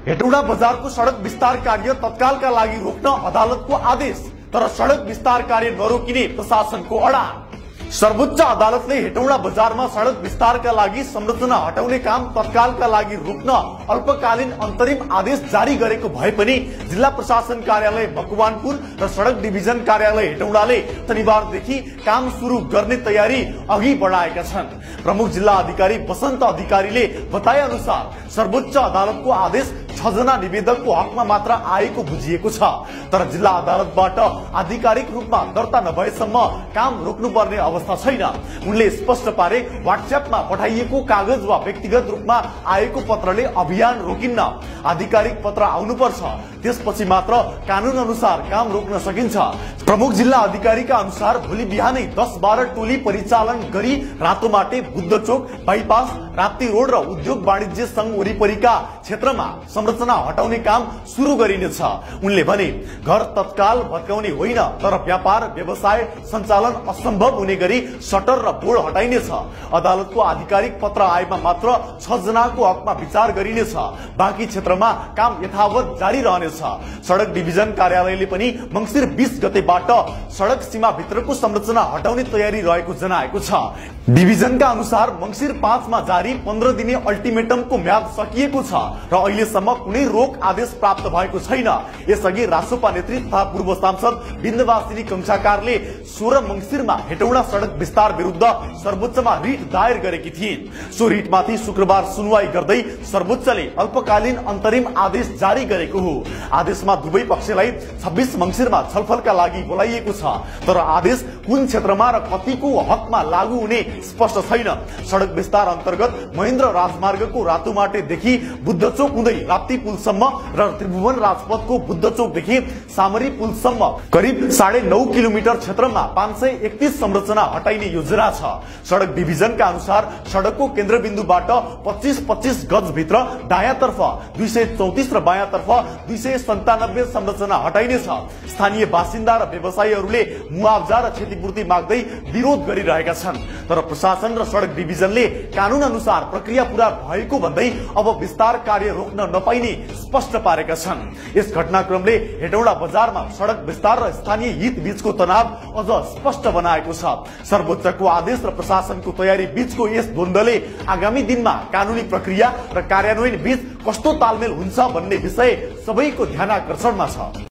हेटौडा बजारको सडक विस्तार कार्य तत्कालका लागि रोक्न अदालतको आदेश, तर सडक विस्तार कार्य नरोकिने प्रशासनको अडान। सर्वोच्च अदालतले हेटौडा बजारमा सडक विस्तारका लागि संरचना हटाउने काम तत्कालका लागि रोक्न अल्पकालीन अन्तरिम आदेश जारी गरेको भए पनि जिल्ला प्रशासन कार्यालय मकवानपुर र सडक डिभिजन कार्यालय हेटौडाले शनिबारदेखि काम सुरु गर्ने तयारी अघि बढाएका छन्। प्रमुख जिल्ला अधिकारी वसन्त अधिकारीले बताए अनुसार सर्वोच्च अदालतको आदेश 6 जना निवेदकको हकमा मात्र आएको बुझिएको छ, तर जिल्ला अदालतबाट आधिकारिक रूपमा दर्ता नभएसम्म काम रोक्नुपर्ने अवस्था छैन। उनले स्पष्ट पारे व्हाट्सएपमा पठाइएको कागज वा व्यक्तिगत रूपमा आएको पत्रले अभियान रोकिन्न, आधिकारिक पत्र आउनुपर्छ, त्यसपछि मात्र कानून अनुसार काम रोक्न सकिन्छ। प्रमुख जिल्ला अधिकारीका अनुसार भोलि बिहानै 10-12 टोली परिचालन गरी रातोमाटे, बुद्धचोक, बाइपास, राप्ती रोड र उद्योग वाणिज्य संघ वरिपरिका क्षेत्रमा संरचना हटाउने काम सुरु गरिनेछ। उनले भने घर तत्काल भत्काउने होइन, तर व्यापार व्यवसाय सञ्चालन असम्भव हुने गरी सटर र बोर्ड हटाइनेछ। अदालतको आधिकारिक पत्र आएमा मात्र 6 जनाको हकमा विचार गरिनेछ, बाँकी क्षेत्रमा काम यथावत जारी रहनेछ। सडक डिभिजन कार्यालयले पनि मंसिर 20 गतेबाट सडक सीमा भित्रको संरचना हटाउने तयारी रहेको जनाएको छ। डिभिजनका अनुसार मंसिर 5 मा जारी 15 दिने अल्टिमेटमको म्याद सकिएको छ र अहिलेसम्म कुनै रोक आदेश प्राप्त भएको छैन। यसअघि रासोपा नेत्री तथा पूर्व सांसद बिन्दवासिनी कंसाकारले 16 मंसिरमा हेटौडा सडक विस्तार विरुद्ध सर्वोच्चमा रिट दायर गरेकी थिइन्। सो रिटमाथि शुक्रबार सुनवाई गर्दै सर्वोच्चले अल्पकालीन अन्तरिम आदेश जारी गरेको हो। आदेशमा दुवै पक्षलाई 26 मंसिरमा छलफलका लागि बोलाइएको छ, तर आदेश कुन क्षेत्रमा र कतिको हकमा लागू हुने स्पष्ट छैन। सडक विस्तार अन्तर्गत महेन्द्र राजमार्गको रातोमाटेदेखि बुद्धचोक हुँदै राप्ती पुलसम्म र त्रिभुवन राजपथको बुद्धचोकदेखि सामरी पुलसम्म करिब 9.5 किलोमिटर क्षेत्रमा 531 संरचना हटाइने योजना छ। सडक डिभिजनका अनुसार सडकको केन्द्रबिन्दुबाट 25-25 गज भित्र दायाँतर्फ 234 र बायाँतर्फ 297 संरचना हटाइनेछ। स्थानीय बासिन्दा र व्यवसायीहरूले मुआवजा र क्षतिपूर्ति माग्दै विरोध गरिरहेका छन्, तर प्रशासन र सडक डिभिजनले कानून अनुसार प्रक्रिया पूरा भएको भन्दै अब विस्तार कार्य रोक्न नपाइने स्पष्ट पारेका छन्। यस घटनाक्रमले हेटौडा बजारमा सडक विस्तार र स्थानीय हित बीचको तनाव अझ स्पष्ट बनाएको छ। सर्वोच्चको आदेश र प्रशासनको तयारी बीचको यस द्वन्द्वले आगामी दिनमा कानूनी प्रक्रिया र कार्यान्वयन बीच कस्तो तालमेल हुन्छ भन्ने विषय सबैको ध्यानाकर्षणमा छ।